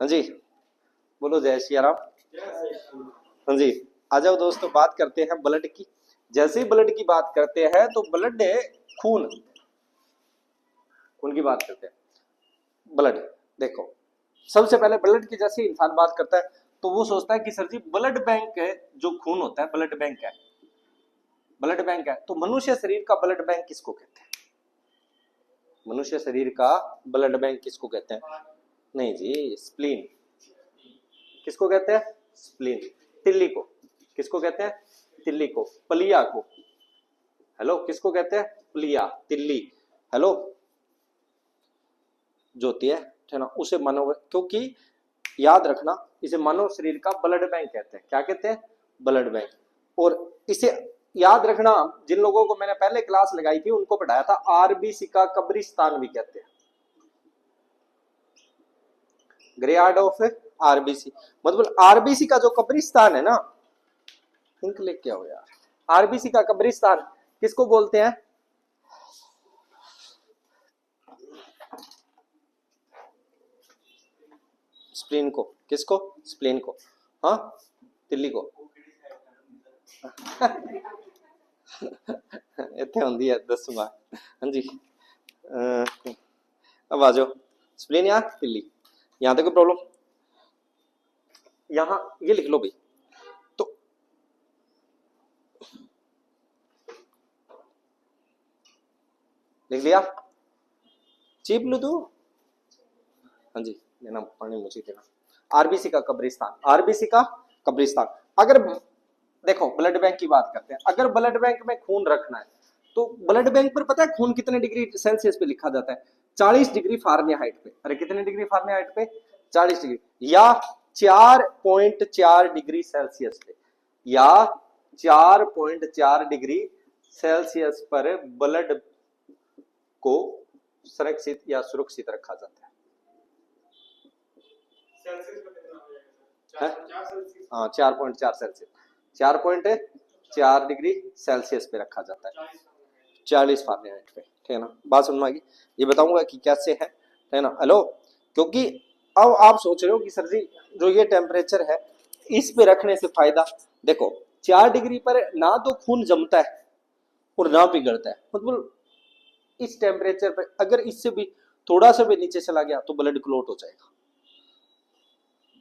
हाँ जी, बोलो जय श्री राम। हाँ जी, आ जाओ दोस्तों, बात करते हैं ब्लड की। जैसे ही ब्लड की बात करते हैं तो ब्लड है खून, खून की बात करते हैं। ब्लड, देखो सबसे पहले ब्लड की जैसे इंसान बात करता है तो वो सोचता है कि सर जी ब्लड बैंक है, जो खून होता है ब्लड बैंक है, ब्लड बैंक है। तो मनुष्य शरीर का ब्लड बैंक किसको कहते हैं? मनुष्य शरीर का ब्लड बैंक किसको कहते हैं? नहीं जी, स्प्लीन। किसको कहते हैं? स्प्लीन। तिल्ली को किसको कहते हैं? तिल्ली को। पलिया को, हेलो, किसको कहते हैं? पलिया, तिल्ली, हेलो, जो होती है ना, उसे मानव, क्योंकि याद रखना इसे मानव शरीर का ब्लड बैंक कहते हैं। क्या कहते हैं? Blood bank. और इसे याद रखना, जिन लोगों को मैंने पहले क्लास लगाई थी उनको पढ़ाया था, आरबीसी का कब्रिस्तान भी कहते हैं। ग्रेयार्ड ऑफ आरबीसी, मतलब आरबीसी का जो कब्रिस्तान है ना, इंक लिख क्या हो यार, आरबीसी का कब्रिस्तान किसको बोलते हैं? स्प्लीन को। किसको? स्प्लीन को। हाँ, तिल्ली को। इतने होंगी है 10 मार्क। हाँ जी, अब आ जाओ, स्प्लीन या तिल्ली, यहाँ तक कोई प्रॉब्लम? यहाँ ये लिख लो भाई। तो लिख लिया? चीप लू तू? हाँ जी, लेना पानी मुझे देना। आरबीसी का कब्रिस्तान, आरबीसी का कब्रिस्तान। अगर देखो ब्लड बैंक की बात करते हैं, अगर ब्लड बैंक में खून रखना है तो ब्लड बैंक पर पता है खून कितने डिग्री सेल्सियस पे लिखा जाता है? 40 डिग्री फारेनहाइट पे। अरे कितने डिग्री फारेनहाइट पे? 40 डिग्री, या 4.4 डिग्री सेल्सियस पे, या 4.4 डिग्री सेल्सियस पर ब्लड को सुरक्षित या सुरक्षित रखा जाता है। हाँ, 4.4 सेल्सियस, 4.4 डिग्री सेल्सियस पे रखा जाता है, 40 फारेनहाइट पे। ठीक है ना, बात समझ में आ गई? ये बताऊंगा कि कैसे है ना, हेलो। क्योंकि अब आप सोच रहे हो कि सर जी जो ये टेम्परेचर है इस पे रखने से फायदा, देखो 4 डिग्री पर ना तो खून जमता है और ना पिघलता है, मतलब इस टेम्परेचर पर अगर इससे भी थोड़ा सा भी नीचे चला गया तो ब्लड क्लॉट हो जाएगा,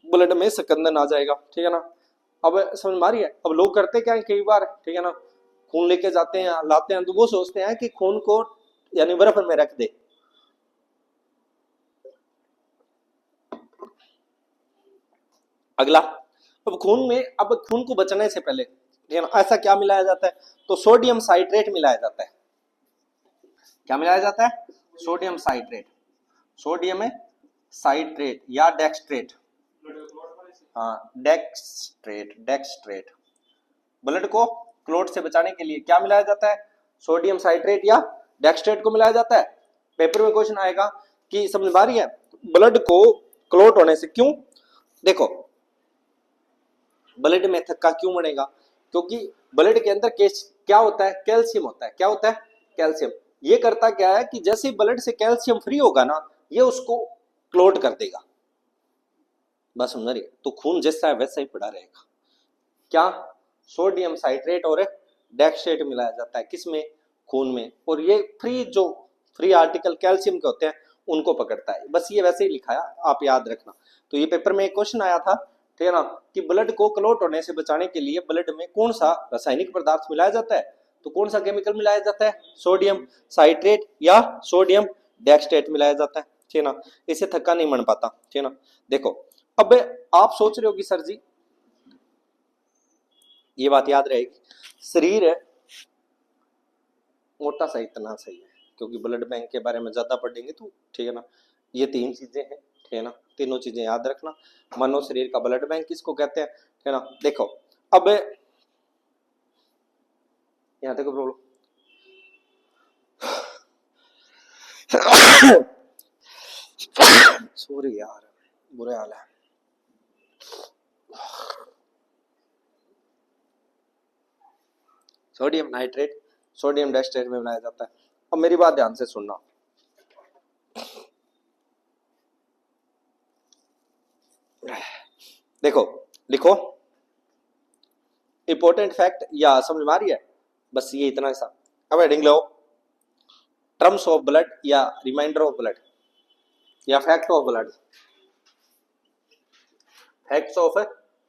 ब्लड में सकंदन आ जाएगा। ठीक है ना, अब समझ में आ रही है? अब लोग करते क्या है कई बार, ठीक है ना, खून लेके जाते हैं लाते हैं तो वो सोचते हैं कि खून को यानी बर्फ में रख दे। अगला, अब खून में, अब खून को बचने से पहले, ठीक है ना, ऐसा क्या मिलाया जाता है? तो सोडियम साइट्रेट मिलाया जाता है। क्या मिलाया जाता है? सोडियम साइट्रेट, सोडियम साइट्रेट या डेक्सट्रेट। हाँ, डेक्सट्रेट, डेक्सट्रेट। ब्लड को क्लॉट से बचाने के लिए क्या मिलाया जाता है? सोडियम साइट्रेट या डेक्सट्रेट को मिलाया जाता है। पेपर में क्वेश्चन आएगा कि समझ आ रही है, ब्लड को क्लॉट होने से क्यों, देखो ब्लड में थक्का क्यों बनेगा? क्योंकि ब्लड के अंदर क्या होता है? कैल्शियम होता है। क्या होता है? कैल्शियम। ये करता क्या है कि जैसे ही ब्लड से कैल्शियम फ्री होगा ना, ये उसको क्लॉट कर देगा। बस समझ रही है? तो खून जैसा है वैसा ही पड़ा रहेगा। क्या? सोडियम साइट्रेट और डेक्सट्रेट मिलाया जाता है किसमें? खून में। और ये फ्री, जो फ्री आर्टिकल कैल्शियम के होते हैं उनको पकड़ता है। बस ये वैसे ही लिखा है, आप याद रखना। तो ये पेपर में एक क्वेश्चन आया था, ठीक है ना, कि ब्लड को क्लॉट होने से बचाने के लिए ब्लड में कौन सा रासायनिक पदार्थ मिलाया जाता है? तो कौन सा केमिकल मिलाया जाता है? सोडियम साइट्रेट या सोडियम डेक्सट्रेट मिलाया जाता है। ठीक है ना, इससे थक्का नहीं बन पाता। ठीक है ना, देखो अब आप सोच रहे हो कि सर जी ये बात याद रहेगी, शरीर मोटा सा इतना सही है, क्योंकि ब्लड बैंक के बारे में ज्यादा पढ़ेंगे तो। ठीक है ना, ये 3 चीजें हैं। ठीक है ना, तीनों चीजें याद रखना। मानव शरीर का ब्लड बैंक किसको कहते हैं? ठीक है ना, देखो अब यहाँ तक प्रॉब्लम। सॉरी यार, बुरे हाल है। सोडियम नाइट्रेट, सोडियम डेक्सट्रेट में बनाया जाता है। अब मेरी बात ध्यान से सुनना, देखो लिखो इंपॉर्टेंट फैक्ट, या समझ में आ रही है? बस ये इतना सा। अब heading low, terms of blood या रिमाइंडर ऑफ ब्लड या fact of blood. Facts of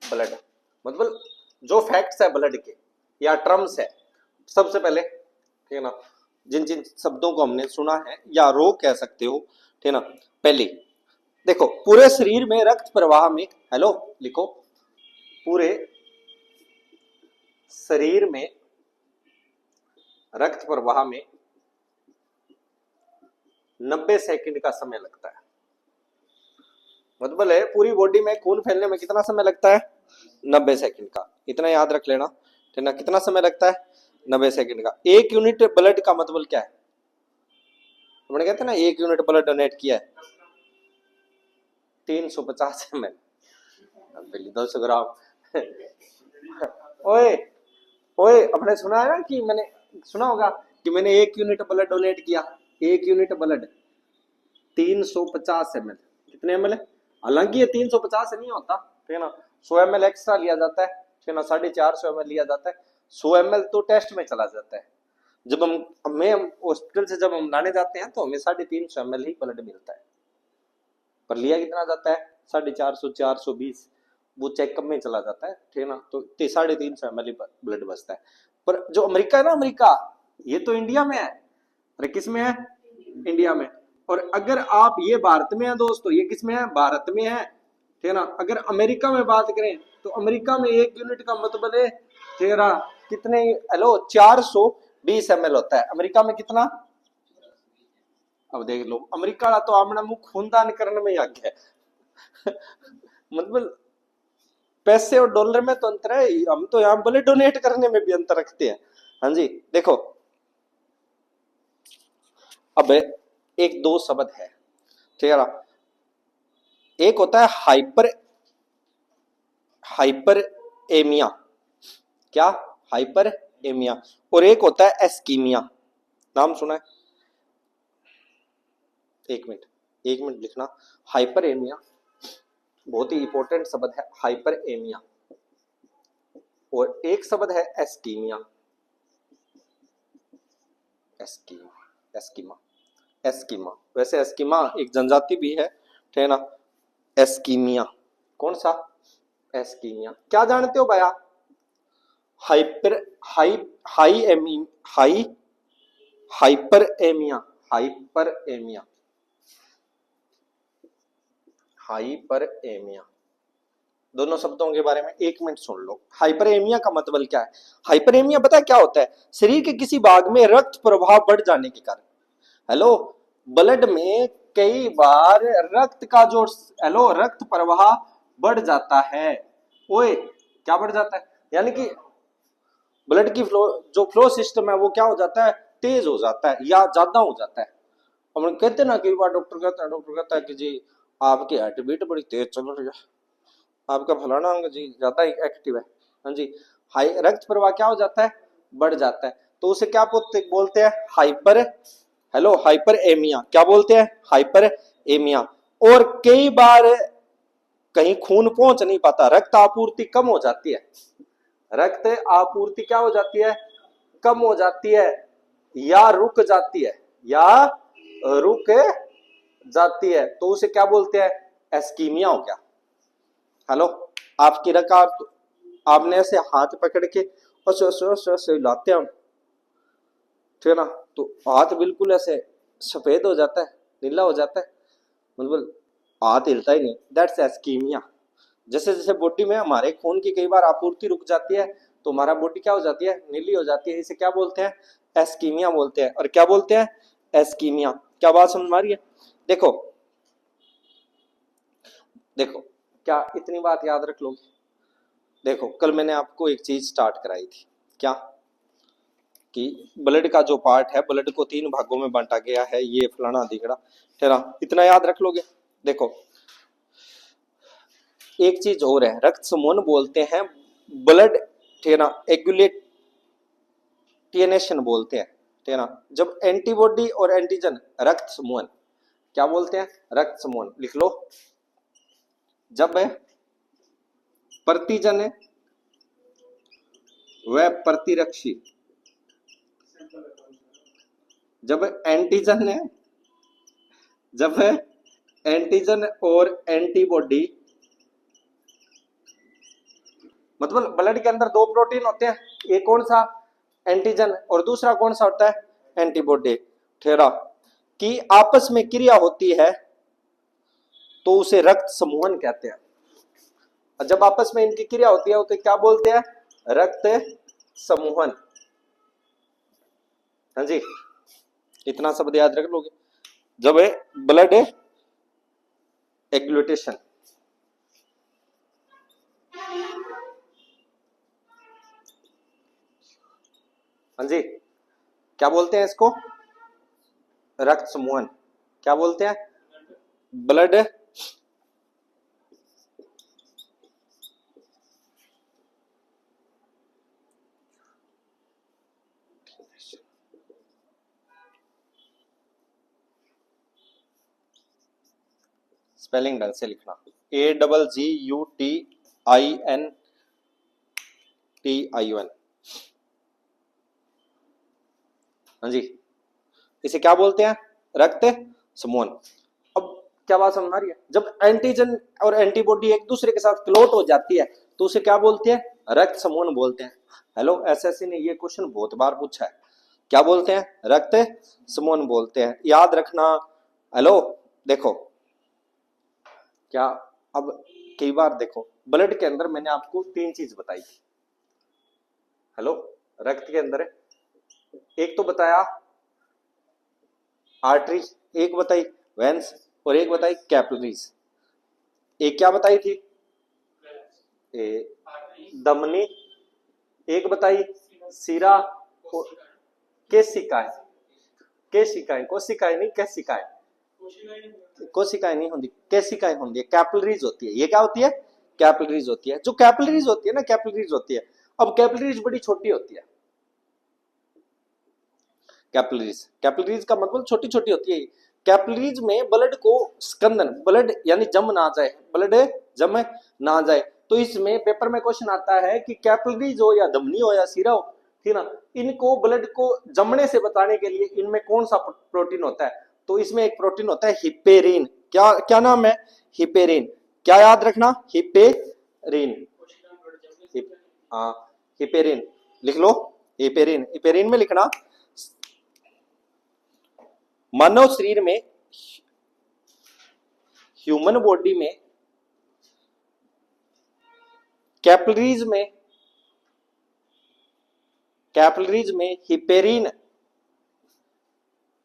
blood मतलब जो फैक्ट्स है ब्लड के या टर्म्स है। सबसे पहले ठीक है ना, जिन जिन शब्दों को हमने सुना है या रो कह सकते हो, ठीक है ना। पहले देखो पूरे शरीर में रक्त प्रवाह में, हेलो लिखो, पूरे शरीर में रक्त प्रवाह में 90 सेकंड का समय लगता है। मतलब है पूरी बॉडी में खून फैलने में कितना समय लगता है? 90 सेकंड का। इतना याद रख लेना, ठीक ना। कितना समय लगता है? 90 सेकंड का। एक यूनिट ब्लड का मतलब क्या है? हमने कहते हैं ना 1 यूनिट ब्लड डोनेट किया है 350 ml, 200 ग्राम। ओए ओए, अपने सुना है ना कि मैंने सुना होगा कि मैंने 1 यूनिट ब्लड डोनेट किया। 1 यूनिट ब्लड 350 ml। कितने ml है? हालांकि ये 350 नहीं होता, ठीक है ना। 100 ml एक्स्ट्रा लिया जाता है, ठीक है ना। 450 ml लिया जाता है। 100 ml तो टेस्ट में चला जाता है। जब हमें हॉस्पिटल से जब हम लाने जाते हैं तो हमें 350 ml ही ब्लड मिलता है, पर लिया कितना जाता है? 450 420, वो चेकअप में चला जाता है, ठीक है ना। तो 350 ml ब्लड बचता है। पर जो अमेरिका है ना, अमेरिका, ये तो इंडिया में है। अरे किस में है? इंडिया में। और अगर आप, ये भारत में है दोस्तों, ये किस में है? भारत में है, ठीक है ना। अगर अमेरिका में बात करें तो अमेरिका में 1 यूनिट का मतलब है, ठीक है ना, कितने? हेलो 420 ml होता है। अमेरिका में कितना? अब देख लो, अमेरिका का तो आमना मुंह खूनदान करने में ही आ गया। मतलब पैसे और डॉलर में तो अंतर है, हम तो यहाँ ब्लड डोनेट करने में भी अंतर रखते हैं। हाँ जी देखो, अब एक दो शब्द है, ठीक है ना। एक होता है हाइपर एमिया। क्या? हाइपर एमिया। और एक होता है एस्कीमिया। नाम सुना है? एक मिनट लिखना। हाइपर एमिया बहुत ही इंपॉर्टेंट शब्द है, हाइपर एमिया। और एक शब्द है एस्कीमिया। Schema schema. वैसे एस्कीमा एक जनजाति भी है, ठीक है ना। एस्कीमिया कौन सा? एस्कीमिया। क्या जानते हो भैया? हाइपर हाई हाई एमी हाई hyperemia. Hyperemia, hyperemia, दोनों शब्दों के बारे में 1 मिनट सुन लो। हाइपरेमिया का मतलब क्या है? हाइपरेमिया पता है क्या होता है? शरीर के किसी भाग में रक्त प्रवाह बढ़ जाने के कारण, हेलो, ब्लड में कई बार रक्त का जो, हेलो, रक्त प्रवाह बढ़ जाता है। ओए, क्या बढ़ जाता है? यानी कि ब्लड की फ्लो, जो फ्लो सिस्टम है वो क्या हो जाता है? तेज हो जाता है या ज्यादा हो जाता है। हम कहते हैं ना, कई बार डॉक्टर कहता है कि जी आपकी हार्ट बीट बड़ी तेज चल रही है, आपका फलाना अंग जी ज्यादा एक्टिव है। हाँ जी, हाई रक्त प्रवाह क्या हो जाता है? बढ़ जाता है। तो उसे क्या बोलते हैं? Hyper, hello, hyper एमिया। क्या बोलते हैं? हाइपर एमिया। और कई बार कहीं खून पहुंच नहीं पाता, रक्त आपूर्ति कम हो जाती है। रक्त आपूर्ति क्या हो जाती है? कम हो जाती है या रुक जाती है, या रुक जाती है, तो उसे क्या बोलते हैं? एस्कीमिया हो गया। हेलो, आपकी रकाब, आपने ऐसे हाथ पकड़ के ऐसे हिलाते हैं, ठीक है ना, तो हाथ बिल्कुल ऐसे सफेद हो जाता है, नीला हो जाता है, मतलब हाथ हिलता ही नहीं। दैट्स एस्कीमिया। जैसे जैसे बॉडी में हमारे खून की कई बार आपूर्ति रुक जाती है तो हमारा बॉडी क्या हो जाती है? नीली हो जाती है। इसे क्या बोलते हैं? एस्कीमिया बोलते हैं। और क्या बोलते हैं? एस्कीमिया। क्या बात समझ में आ रही है? देखो देखो, क्या इतनी बात याद रख लोगे? देखो कल मैंने आपको एक चीज स्टार्ट कराई थी, क्या? कि ब्लड का जो पार्ट है, ब्लड को 3 भागों में बांटा गया है, ये फलाना दिखड़ा, है ना। इतना याद रख लोगे? देखो एक चीज और है, रक्त समूह बोलते हैं ब्लड, ठीक है ना, एग्लूटिनेशन बोलते हैं, ठीक है ना। जब एंटीबॉडी और एंटीजन, रक्त समूह क्या बोलते हैं? रक्त समूह लिख लो। जब प्रतिजन व प्रतिरक्षी। जब एंटीजन है, जब एंटीजन और एंटीबॉडी, मतलब ब्लड के अंदर दो प्रोटीन होते हैं, एक कौन सा, एंटीजन, और दूसरा कौन सा होता है, एंटीबॉडी। ठहरा कि आपस में क्रिया होती है तो उसे रक्त समूहन कहते हैं। जब आपस में इनकी क्रिया होती है तो क्या बोलते हैं, रक्त समूहन। हाँ जी, इतना शब्द याद रख लोगे। जब ब्लड एग्लूटेशन, हाँ जी, क्या बोलते हैं इसको, रक्त समूहन। क्या बोलते हैं, ब्लड स्पेलिंग ढंग से लिखना, AGUTINTION। हाँ जी, इसे क्या बोलते हैं, रक्त समूहन। अब क्या बात समझ आ रही है, जब एंटीजन और एंटीबॉडी एक दूसरे के साथ क्लोट हो जाती है तो उसे क्या बोलते हैं, रक्त समूहन बोलते हैं। हेलो, एसएससी ने ये क्वेश्चन बहुत बार पूछा है, क्या बोलते हैं, रक्त समूहन बोलते हैं, याद रखना। हेलो देखो क्या, अब कई बार देखो ब्लड के अंदर मैंने आपको तीन चीज बताई थी। हेलो, रक्त के अंदर एक तो बताया आर्टरीज, एक बताई वेंस, और एक बताई कैपिलरीज। एक क्या बताई थी, धमनी, एक बताई सीरा, केशिकाएं, केशिकाएं, कोशिकाएं नहीं, केशिकाएं, कोशिकाएं नहीं होती, केशिकाएं होती है, कैपिलरीज होती है। ये क्या होती है, कैपिलरीज होती है। जो कैपिलरीज होती है ना, कैपिलरीज होती है। अब कैपिलरीज बड़ी छोटी होती है, कैपिलरीज, कैपिलरीज का मतलब छोटी छोटी होती है। कैपिलरीज में ब्लड को स्कंदन, ब्लड यानी जम ना जाए, ब्लड जम ना जाए, तो इसमें पेपर में क्वेश्चन आता है कि कैपिलरीज हो या धमनी हो या सीरा हो, ठीक ना, इनको ब्लड को जमने से बचाने के लिए इनमें कौन सा प्रोटीन होता है, तो इसमें एक प्रोटीन होता है हिपेरिन। क्या क्या नाम है, हिपेरिन। क्या याद रखना, हिपेरिन, हाँ हिपेरिन लिख लो, हिपेरिन, हिपेरिन में लिखना। मानव शरीर में, ह्यूमन बॉडी में, कैपिलरीज में, कैपिलरीज में हिपेरिन,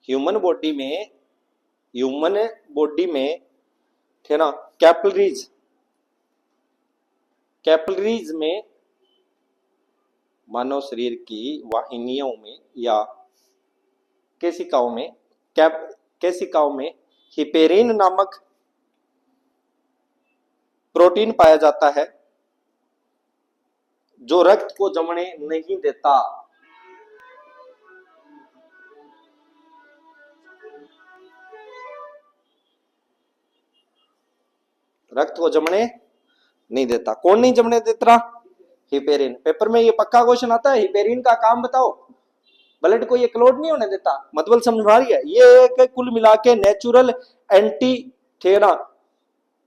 ह्यूमन बॉडी में, ह्यूमन बॉडी में थे ना, कैपिलरीज, कैपिलरीज में, मानव शरीर की वाहिनियों में या केशिकाओं में, केशिकाओं में हिपेरिन नामक प्रोटीन पाया जाता है जो रक्त को जमने नहीं देता। रक्त को जमने नहीं देता, कौन नहीं जमने देता, हिपेरिन। पेपर में ये पक्का क्वेश्चन आता है, हिपेरिन का काम बताओ, ब्लड को ये क्लॉट नहीं होने देता। मतलब समझ आ रही है, ये एक कुल मिला के नेचुरल एंटी थेरा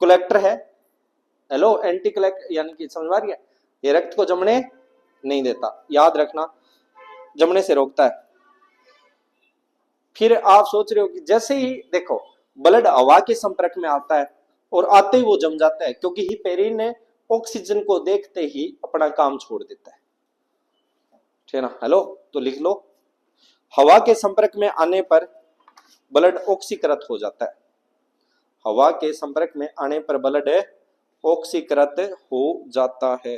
कलेक्टर है। हेलो, एंटी कलेक्टर यानी कि समझ आ रही है, ये रक्त को जमने नहीं देता, याद रखना, जमने से रोकता है। फिर आप सोच रहे हो कि जैसे ही देखो ब्लड हवा के संपर्क में आता है और आते ही वो जम जाता है, क्योंकि हिपेरिन ने ऑक्सीजन को देखते ही अपना काम छोड़ देता है, ठीक है ना। हेलो, तो लिख लो, हवा के संपर्क में आने पर ब्लड ऑक्सीकृत हो जाता है। हवा के संपर्क में आने पर ब्लड ऑक्सीकृत हो जाता है।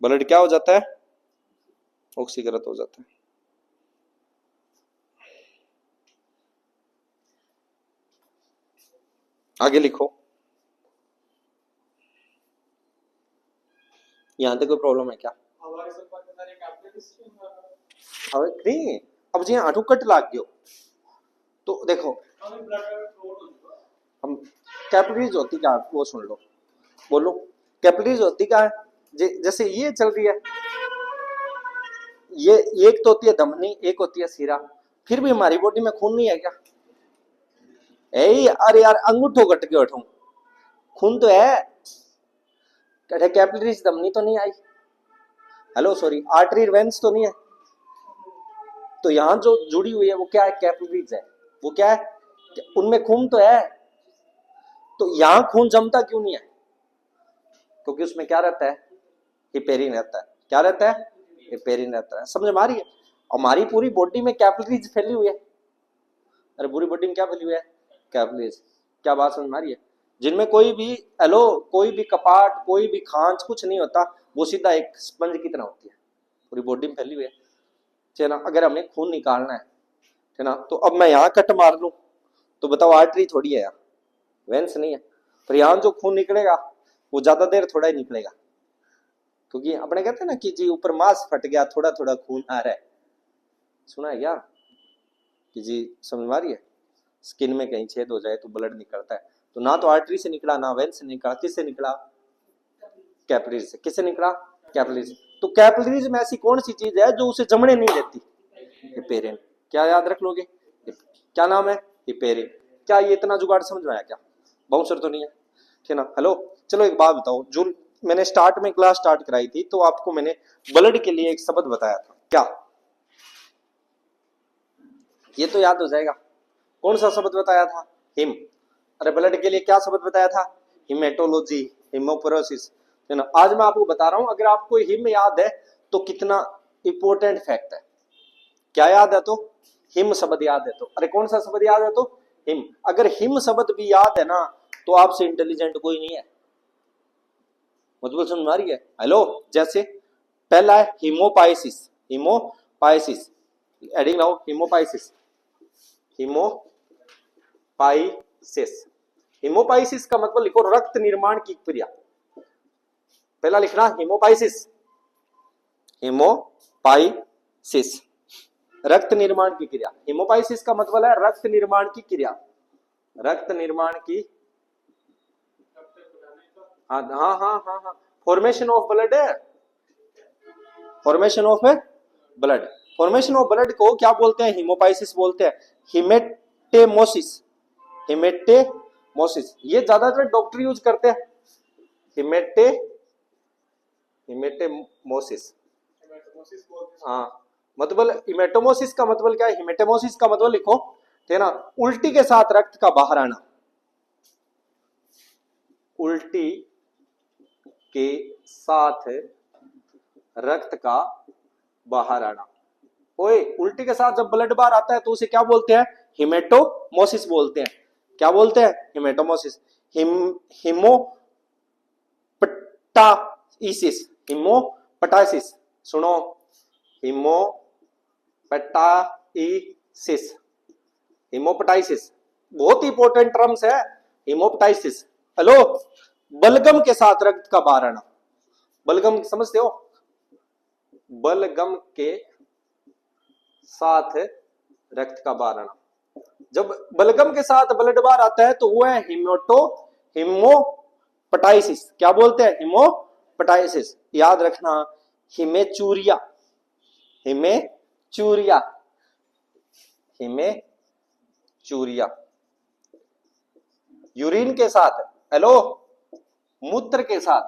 ब्लड क्या हो जाता है, ऑक्सीकृत हो जाता है। आगे लिखो, यहां तक कोई प्रॉब्लम है क्या, नहीं, अब जी आठू कट लाग गयो तो देखो हम कैपिलरीज होती क्या है वो सुन लो, बोलो कैपिलरीज होती क्या है। जैसे ये चल रही है, ये एक तो होती है धमनी, एक होती है सिरा, फिर भी हमारी बॉडी में खून नहीं है क्या? अरे यार अंगूठो कट के उठूं, खून तो है, कैपिलरीज धमनी तो नहीं आई, हेलो सॉरी आर्टरी वेंस तो नहीं है, तो यहां जो जुड़ी हुई है वो क्या है? कैपिलरीज है। वो क्या है? उनमें खून तो है, तो यहां खून जमता क्यों नहीं है? क्योंकि उसमें क्या रहता है? हिपेरिन रहता है। क्या रहता है? हिपेरिन रहता है। समझ में आ रही है? हमारी पूरी बॉडी में कैपिलरीज फैली हुई है। अरे पूरी बॉडी में क्या फैली हुई है? कैपिलरीज। क्या बात समझ में आ रही है? जिनमें कोई भी एलो, कोई भी कपाट, कोई भी खांच कुछ नहीं होता, वो सीधा एक स्पंज की तरह होती है, पूरी बॉडी में फैली हुई है ना। अगर हमें खून निकालना है ना, तो अब मैं यहाँ कट मार लूं तो बताओ आर्टरी थोड़ी है यार, वेंस नहीं है, पर यहाँ जो खून निकलेगा वो ज्यादा देर थोड़ा ही निकलेगा, क्योंकि अपने कहते हैं ना कि जी ऊपर मांस फट गया, थोड़ा थोड़ा खून आ रहा है, सुना है क्या कि जी समझ में आ रही है? स्किन में कहीं छेद हो जाए तो ब्लड निकलता है, तो ना तो आर्टरी से निकला ना वेंस से निकला, किससे निकला? कैपिलरीज से। किससे निकला? कैपिलरीज। तो कैपिलरीज में ऐसी कौन सी चीज है जो उसे जमने नहीं देती? हिपेरिन। क्या याद रख लोगे? क्या नाम है? हिपेरिन। क्या ये इतना जुगाड़ समझ में आया क्या? बाउंसर तो नहीं है, ठीक ना। हेलो चलो एक बात बताओ, जो मैंने स्टार्ट में क्लास स्टार्ट कराई थी तो आपको मैंने ब्लड के लिए एक शब्द बताया था, क्या? ये तो याद हो जाएगा। कौन सा शब्द बताया था? हिम। अरे ब्लड के लिए क्या शब्द बताया था? हिमेटोलॉजी, हिमोपोरोसिस, है ना। आज मैं आपको बता रहा हूं, अगर आपको हिम याद है तो कितना इंपॉर्टेंट फैक्ट है। क्या याद है? तो हिम शब्द याद है तो, अरे कौन सा शब्द याद है? तो हिम। अगर हिम शब्द भी याद है ना तो आपसे इंटेलिजेंट कोई नहीं है। मतलब समझ में आ रही है? हेलो जैसे पहला है हिमोपाइसिस, हिमोपाइसिस, एडिंग लाओ, हिमोपाइसिस, हिमोपाइसिस। हिमोपाइसिस का मतलब लिखो रक्त निर्माण की क्रिया। पहला लिखना हिमोपाइसिस, हिमोपाइसिस, रक्त निर्माण की क्रिया। हिमोपाइसिस का मतलब है रक्त निर्माण की क्रिया, रक्त निर्माण की, हाँ हाँ हाँ हाँ हाँ, फॉर्मेशन ऑफ ब्लड है, formation of blood. Formation of blood को क्या बोलते हैं? हिमोपाइसिस बोलते हैं। हिमेटेमोसिस, हिमेटेमोसिस ये ज्यादातर डॉक्टर यूज करते हैं। हिमेटेमोसिस, हाँ, मतलब हिमेटोमोसिस का मतलब क्या है? हिमेटेमोसिस का मतलब लिखो, ठीक है ना, उल्टी के साथ रक्त का बाहर आना, उल्टी के साथ रक्त का बाहर आना। ओए उल्टी के साथ जब ब्लड बाहर आता है तो उसे क्या बोलते हैं? हिमेटोमोसिस बोलते हैं। क्या बोलते हैं? हिमेटोमोसिस। हिमोपटाइसिस, हिमोपटाइसिस, सुनो, हिमोपटाइसिस, हिमोपटाइसिस बहुत ही इंपॉर्टेंट टर्म्स है। हिमोपटाइसिस। हेलो बलगम के साथ रक्त का बाहर आना, बलगम समझते हो? बलगम के साथ रक्त का बाहर आना, जब बलगम के साथ ब्लड बाहर आता है तो वो है हिमोपटाइसिस। क्या बोलते हैं? हिमोपटाइसिस। याद रखना, हिमेचूरिया, हिमेचूरिया, हिमेचूरिया। यूरिन के साथ, हेलो मूत्र के साथ,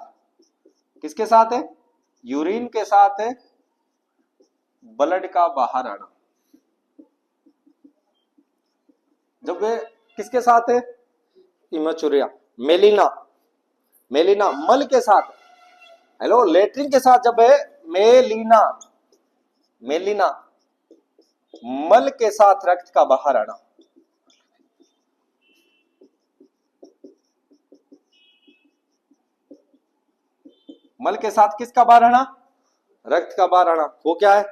किसके साथ है? यूरिन के साथ है ब्लड का बाहर आना। जब वे किसके साथ है? इमेचुरिया। मेलिना, मेलिना मल के साथ, हेलो लेट्रिन के साथ जब है मेलिना, मेलिना मल के साथ रक्त का बाहर आना। मल के साथ किसका बाहर आना? रक्त का बाहर आना। वो क्या है?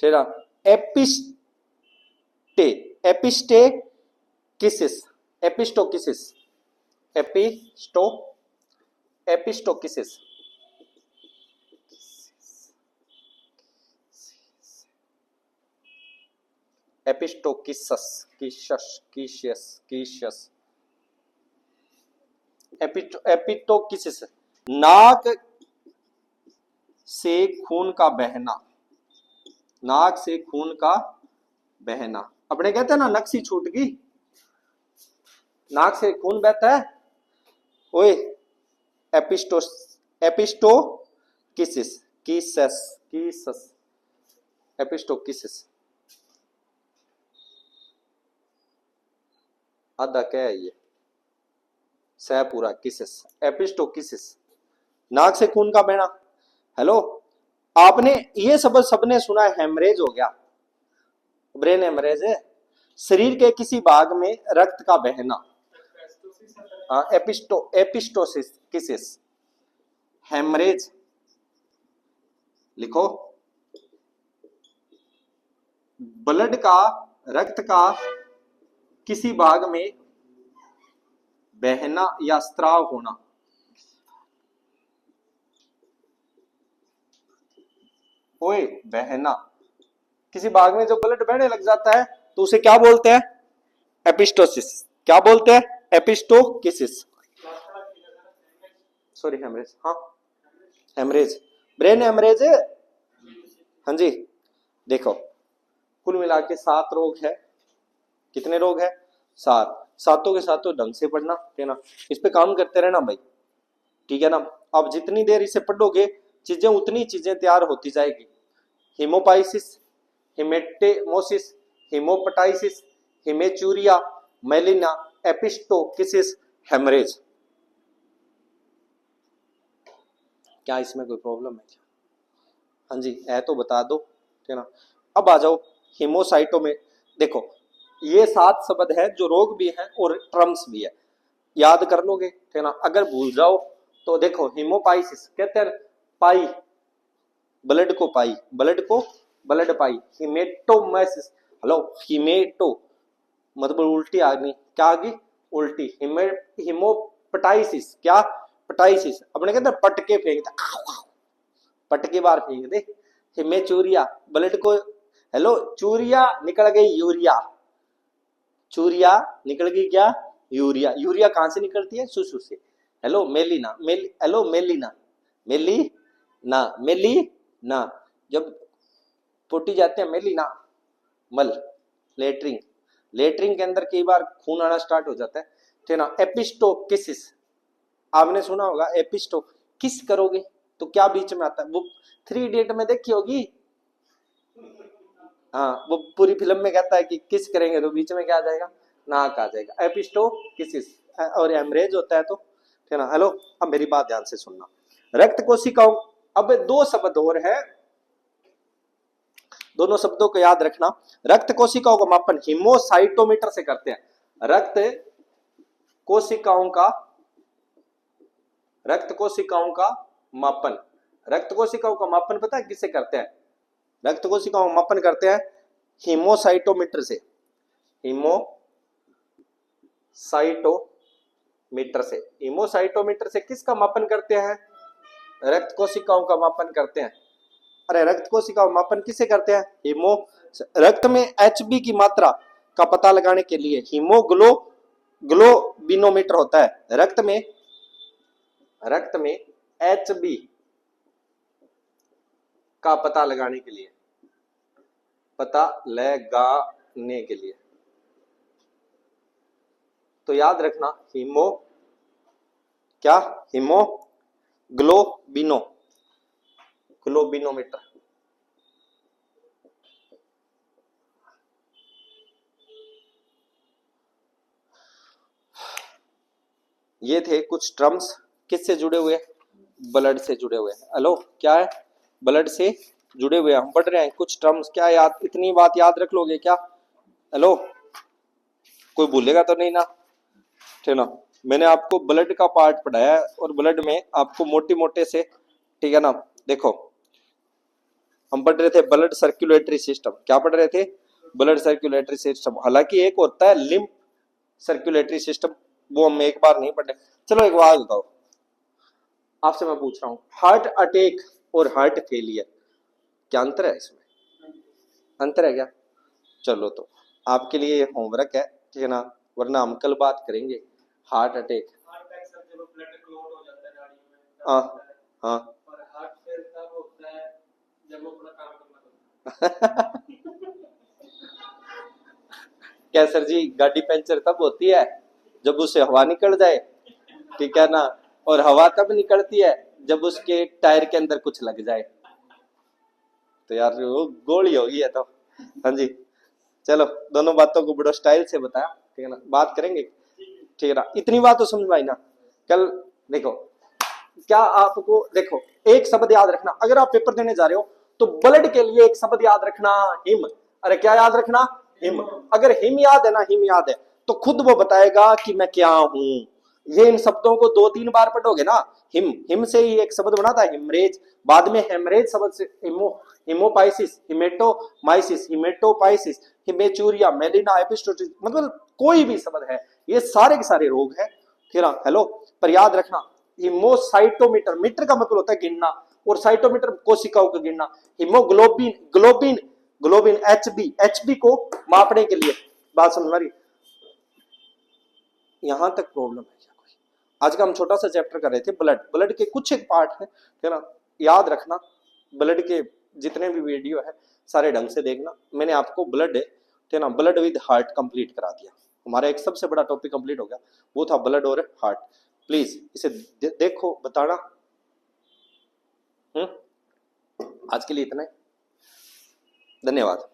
तेरा एपिस्टे, एपिस्टे किसिस, एपिस्टोकिसिस, एपिस्टो, एपिस्टोकिसिस, एपिस्टोकिसस, किशस, किशियस, किशियस, एपिटोकिसिस, नाक से खून का बहना, नाक से खून का बहना। अपने कहते हैं ना नक्सी छूट गई, नाक से खून बहता है, ओए एपिस्टोकिसिस, कीसस एपिस्टोकिसिस। आधा क्या है ये, सह पूरा किसिस, एपिस्टोकिसिस, नाक से खून का बहना। हेलो, आपने ये सब सबने सुना है, हेमरेज हो गया, ब्रेन हेमरेज है, शरीर के किसी भाग में रक्त का बहना, एपिस्टोसिस किसिस, हेमरेज लिखो, ब्लड का, रक्त का किसी भाग में बहना या स्त्राव होना, ओए बहना, किसी भाग में जो ब्लड बहने लग जाता है तो उसे क्या बोलते हैं, एपिस्टोसिस। क्या बोलते हैं, एपिस्टोकिसिस, सॉरी हेमरेज, हाँ हेमरेज, ब्रेन हेमरेज है। हाँ जी, देखो कुल मिला के 7 रोग है, कितने रोग है, 7, सातों के सातों ढंग से पढ़ना है ना, इस पे काम करते रहना भाई, ठीक है ना। अब जितनी देर इसे पढ़ोगे चीजें उतनी चीजें तैयार होती जाएगी। हिमोपाइसिस, हिमेटेमोसिस, हिमोपटाइसिस, हिमेचूरिया, मेलिना, एपिस्टोकिसिस, हेमरेज। क्या इसमें कोई प्रॉब्लम है क्या, हाँ जी है तो बता दो, ठीक है ना। अब आ जाओ हिमोसाइटोमे, देखो ये 7 शब्द है जो रोग भी है और टर्म्स भी है, याद कर लोगे, ठीक है ना। अगर भूल जाओ तो देखो हिमोपाइसिस कहते हैं पाई, ब्लड को पाई, ब्लड को ब्लड पाई, हिमेटोमाइसिस, हेलो हिमेटो मतलब उल्टी आ गई, क्या आ गई उल्टी, हिमोपटाइसिस, क्या पटाइसिस, अपने कहते हैं पटके फेंक दे, पटके बार फेंक दे, हिमेचूरिया ब्लड को, हेलो चूरिया निकल गई यूरिया, चूरिया निकल गई क्या, यूरिया, यूरिया कहां से निकलती है, सुसु से। हेलो मेलिना, हेलो मेलिना, मेली ना, मेली ना, जब पोटी जाते हैं मेलिना, मल, लेटरिंग, लेटरिंग के अंदर कई बार खून आना स्टार्ट हो जाता है, ठीक है ना। एपिस्टोकिसिस, आपने सुना होगा, एपिस्टो किस करोगे तो क्या बीच में आता है, वो 3 इडियट में देखी होगी, हाँ वो पूरी फिल्म में कहता है कि किस करेंगे तो बीच में क्या आ जाएगा, नाक आ जाएगा, एपिस्टोकिसिस। और एमरेज होता है तो, ठीक है ना। हेलो अब मेरी बात ध्यान से सुनना, रक्त कोशिकाओं, अब 2 शब्द और है, दोनों शब्दों को याद रखना। रक्त कोशिकाओं का मापन हीमोसाइटोमीटर से करते हैं, रक्त कोशिकाओं का, रक्त कोशिकाओं का मापन, रक्त कोशिकाओं का मापन पता है किससे करते हैं, रक्त कोशिकाओं का मापन करते हैं हीमोसाइटोमीटर से, हीमोसाइटोमीटर से, हीमोसाइटोमीटर से किसका मापन करते हैं, रक्त कोशिकाओं का मापन करते हैं। अरे रक्त कोशिकाओं का मापन किससे करते हैं, हीमो, रक्त में एचबी की मात्रा का पता लगाने के लिए ग्लोबिनोमीटर होता है, रक्त में एचबी का पता लगाने के लिए, पता लगाने के लिए, तो याद रखना हीमो, क्या ग्लोबिनोमीटर। ये थे कुछ टर्म्स किससे जुड़े हुए, ब्लड से जुड़े हुए। हेलो क्या है, ब्लड से जुड़े हुए हम पढ़ रहे हैं कुछ टर्म्स, क्या याद, इतनी बात याद रख लोगे क्या, हेलो कोई भूलेगा तो नहीं ना, ठीक ना। मैंने आपको ब्लड का पार्ट पढ़ाया है और ब्लड में आपको मोटे मोटे से, ठीक है ना। देखो हम पढ़ रहे थे ब्लड सर्कुलेटरी सिस्टम, क्या पढ़ रहे थे, ब्लड सर्कुलेटरी सिस्टम, हालांकि एक होता है लिम्फ सर्कुलेटरी सिस्टम, वो हम एक बार नहीं पढ़े। चलो एक बात बताओ, आपसे मैं पूछ रहा हूं, हार्ट अटैक और हार्ट फेलियर क्या अंतर है, इसमें अंतर है क्या, चलो तो आपके लिए होमवर्क है, ठीक है ना, वरना हम कल बात करेंगे हार्ट अटैक, जब ब्लड क्लॉट हो जाता है नाड़ी में तब हाँ होता है, हाँ और हार्ट फेल तब होता है जब वो अपना काम करना बंद क्या सर जी, गाड़ी पंचर तब होती है जब उससे हवा निकल जाए, ठीक है ना, और हवा तब निकलती है जब उसके टायर के अंदर कुछ लग जाए। तो यार वो गोली होगी है तो। हाँ जी, चलो दोनों बातों को बड़ा स्टाइल से बताया, ठीक है ना, बात करेंगे, ठीक है ना, इतनी बात तो समझ में आई ना। कल देखो, क्या आपको देखो, एक शब्द याद रखना, अगर आप पेपर देने जा रहे हो तो ब्लड के लिए एक शब्द याद रखना, हिम। अरे क्या याद रखना, हिम। अगर हिम याद है ना, हिम याद है तो खुद वो बताएगा कि मैं क्या हूं। ये इन शब्दों को 2-3 बार पढ़ोगे ना, हिम, हिम से ही एक शब्द बना था हिमरेज, बाद में हेमरेज शब्द से हिमोपाइसिस, हिमेटोमाइसिस, हिमेटोपाइसिस, हिमेचूरिया, मेलिना, एपिस्टोसिस, मतलब कोई भी शब्द है, ये सारे के सारे रोग है। फिर हेलो, पर याद रखना, हिमोसाइटोमीटर, मीटर का मतलब होता है गिनना, और साइटोमीटर कोशिकाओं का गिनना। Haemoglobin, globin, globin HB, HB को मापने के लिए। बात समझ रही, यहां तक प्रॉब्लम है क्या कोई? आज का हम छोटा सा चैप्टर कर रहे थे ब्लड, ब्लड के कुछ एक पार्ट है ना, याद रखना। ब्लड के जितने भी वीडियो है सारे ढंग से देखना। मैंने आपको ब्लड है ना, ब्लड विद हार्ट कंप्लीट करा दिया, हमारा एक सबसे बड़ा टॉपिक कंप्लीट हो गया, वो था ब्लड और हार्ट। प्लीज इसे देखो, बताना। आज के लिए इतना ही, धन्यवाद।